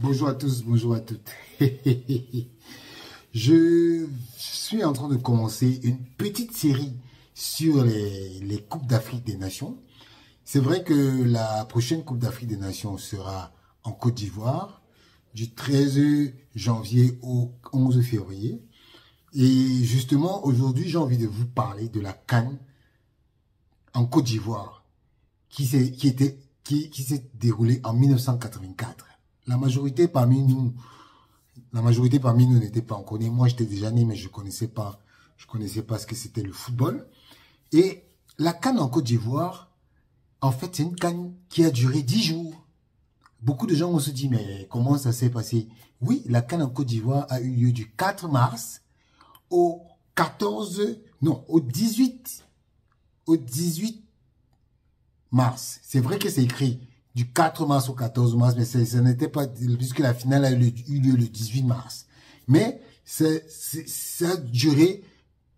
Bonjour à tous, bonjour à toutes. Je suis en train de commencer une petite série sur les Coupes d'Afrique des Nations. C'est vrai que la prochaine Coupe d'Afrique des Nations sera en Côte d'Ivoire du 13 janvier au 11 février. Et justement, aujourd'hui, j'ai envie de vous parler de la CAN en Côte d'Ivoire qui s'est déroulée en 1984. La majorité parmi nous n'était pas encore née. Moi, j'étais déjà né, mais je connaissais pas ce que c'était le football. Et la CAN en Côte d'Ivoire, en fait, c'est une CAN qui a duré 10 jours. Beaucoup de gens vont se dire, mais comment ça s'est passé? Oui, la CAN en Côte d'Ivoire a eu lieu du 4 mars au 18 mars. C'est vrai que c'est écrit du 4 mars au 14 mars, mais ça n'était pas, puisque la finale a eu lieu le 18 mars. Mais ça a duré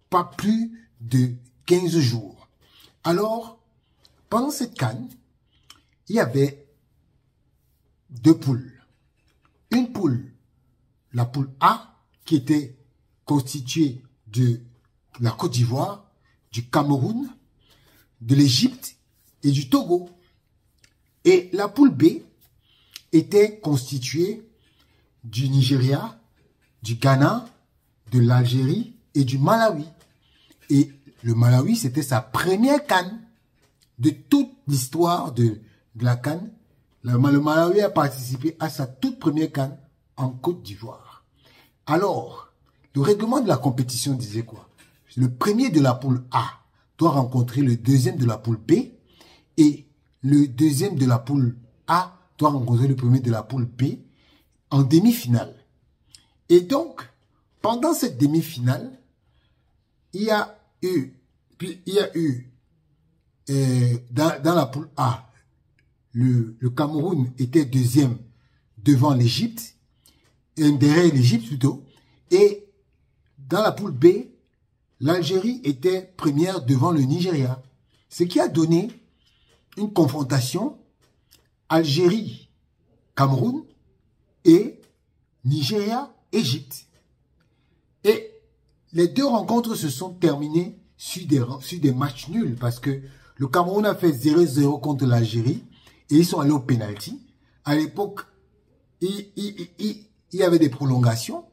pas plus de 15 jours. Alors, pendant cette CAN, il y avait deux poules. Une poule, la poule A, qui était constituée de la Côte d'Ivoire, du Cameroun, de l'Égypte et du Togo. Et la poule B était constituée du Nigeria, du Ghana, de l'Algérie et du Malawi. Et le Malawi, c'était sa première CAN de toute l'histoire de la CAN. Le Malawi a participé à sa toute première CAN en Côte d'Ivoire. Alors, le règlement de la compétition disait quoi? Le premier de la poule A doit rencontrer le deuxième de la poule B et le deuxième de la poule A doit rencontrer le premier de la poule B en demi-finale. Et donc, pendant cette demi-finale, il y a eu dans la poule A, le Cameroun était deuxième devant l'Égypte, derrière l'Égypte plutôt, et dans la poule B, l'Algérie était première devant le Nigeria, ce qui a donné une confrontation Algérie-Cameroun et Nigeria-Égypte. Et les deux rencontres se sont terminées sur des matchs nuls parce que le Cameroun a fait 0-0 contre l'Algérie et ils sont allés au pénalty. À l'époque, il y avait des prolongations.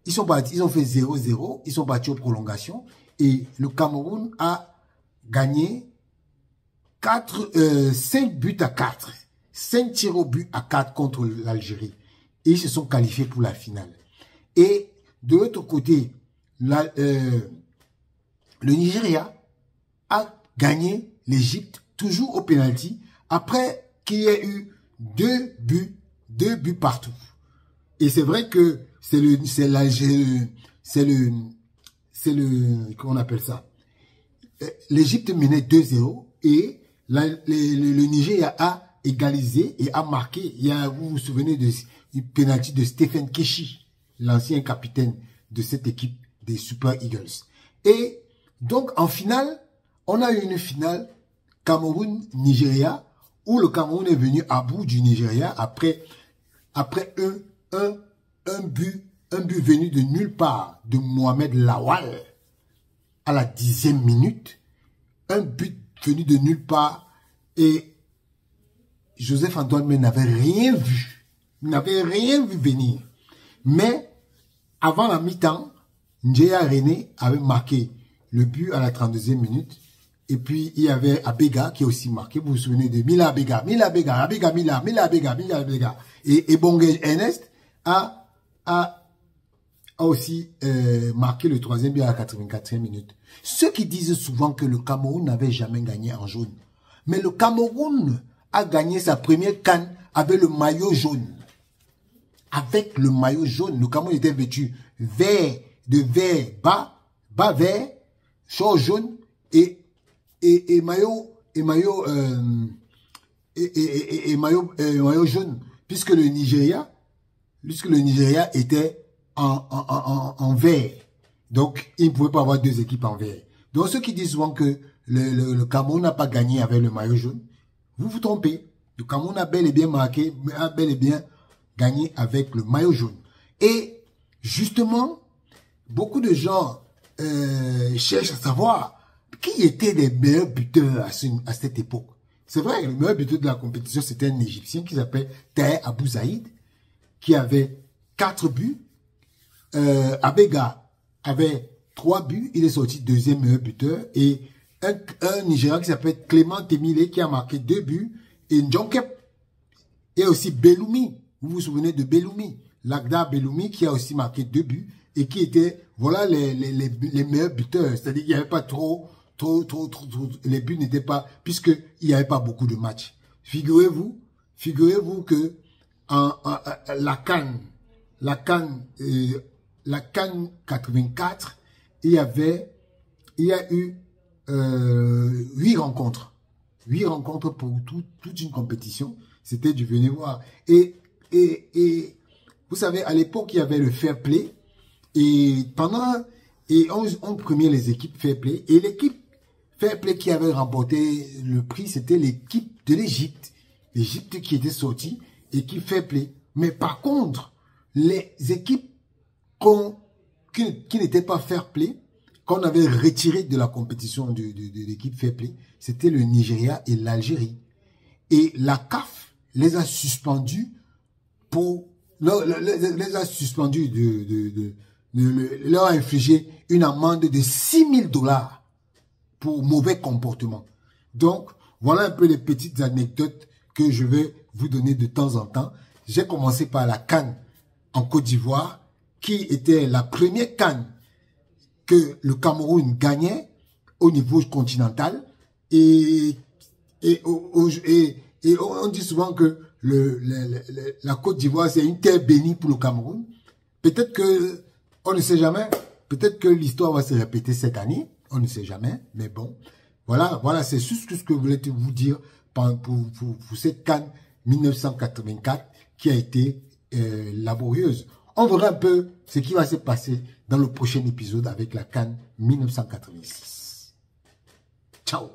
Ils ont fait 0-0, ils sont partis aux prolongations et le Cameroun a gagné 5 buts à 4. 5 tirs au but à 4 contre l'Algérie. Et ils se sont qualifiés pour la finale. Et de l'autre côté, le Nigeria a gagné l'Égypte toujours au pénalty après qu'il y ait eu deux buts partout. Et c'est vrai que comment on appelle ça? L'Égypte menait 2-0 et le Nigeria a égalisé et a marqué. Vous vous souvenez du penalty de Stephen Keshi, l'ancien capitaine de cette équipe des Super Eagles. Et donc en finale, on a eu une finale Cameroun-Nigeria où le Cameroun est venu à bout du Nigeria après un but venu de nulle part de Mohamed Lawal à la 10e minute. Un but venu de nulle part et Joseph-Antoine Mendy n'avait rien vu. Il n'avait rien vu venir. Mais avant la mi-temps, Ndjeya René avait marqué le but à la 32e minute. Et puis il y avait Abega qui a aussi marqué. Vous vous souvenez de Mila Abega. Et Bongé Ernest a aussi marqué le 3e but à la 84e minute. Ceux qui disent souvent que le Cameroun n'avait jamais gagné en jaune. Mais le Cameroun a gagné sa première CAN avec le maillot jaune. Avec le maillot jaune, le Cameroun était vêtu vert bas vert, short jaune et maillot jaune, puisque le Nigeria était en vert. Donc, il ne pouvait pas avoir deux équipes en vert. Donc, ceux qui disent souvent que le Cameroun n'a pas gagné avec le maillot jaune, vous vous trompez. Le Cameroun a bel et bien marqué, a bel et bien gagné avec le maillot jaune. Et justement, beaucoup de gens cherchent à savoir qui étaient les meilleurs buteurs à cette époque. C'est vrai, le meilleur buteur de la compétition, c'était un Égyptien qui s'appelle Taher Abou Zaïd, qui avait 4 buts. Abega avait 3 buts, il est sorti deuxième meilleur buteur. Et un Nigérian qui s'appelle Clément Temile qui a marqué 2 buts. Et Ndjonkep. Et aussi Belloumi. Vous vous souvenez de Belloumi? Lagda Belloumi qui a aussi marqué 2 buts. Et qui était, voilà, les meilleurs buteurs. C'est-à-dire qu'il n'y avait pas trop, les buts n'étaient pas, puisqu'il n'y avait pas beaucoup de matchs. Figurez-vous que la CAN 84, il y a eu 8 rencontres. 8 rencontres pour toute une compétition. C'était du venez voir. Et vous savez, à l'époque, il y avait le fair play. Et on premiait les équipes fair play. Et l'équipe fair play qui avait remporté le prix, c'était l'équipe de l'Égypte. L'Égypte qui était sortie, équipe fair play. Mais par contre, les équipes qui n'étaient pas fair play, qu'on avait retiré de la compétition de l'équipe fair play, c'était le Nigeria et l'Algérie. Et la CAF les a suspendus leur a infligé une amende de 6 000 $ pour mauvais comportement. Donc, voilà un peu les petites anecdotes que je vais vous donner de temps en temps. J'ai commencé par la CAN en Côte d'Ivoire, qui était la première CAN que le Cameroun gagnait au niveau continental. Et on dit souvent que la Côte d'Ivoire, c'est une terre bénie pour le Cameroun. Peut-être que, on ne sait jamais, peut-être que l'histoire va se répéter cette année. On ne sait jamais, mais bon. Voilà, c'est juste ce que je voulais vous dire pour cette CAN 1984 qui a été laborieuse. On verra un peu ce qui va se passer dans le prochain épisode avec la CAN 1986. Ciao.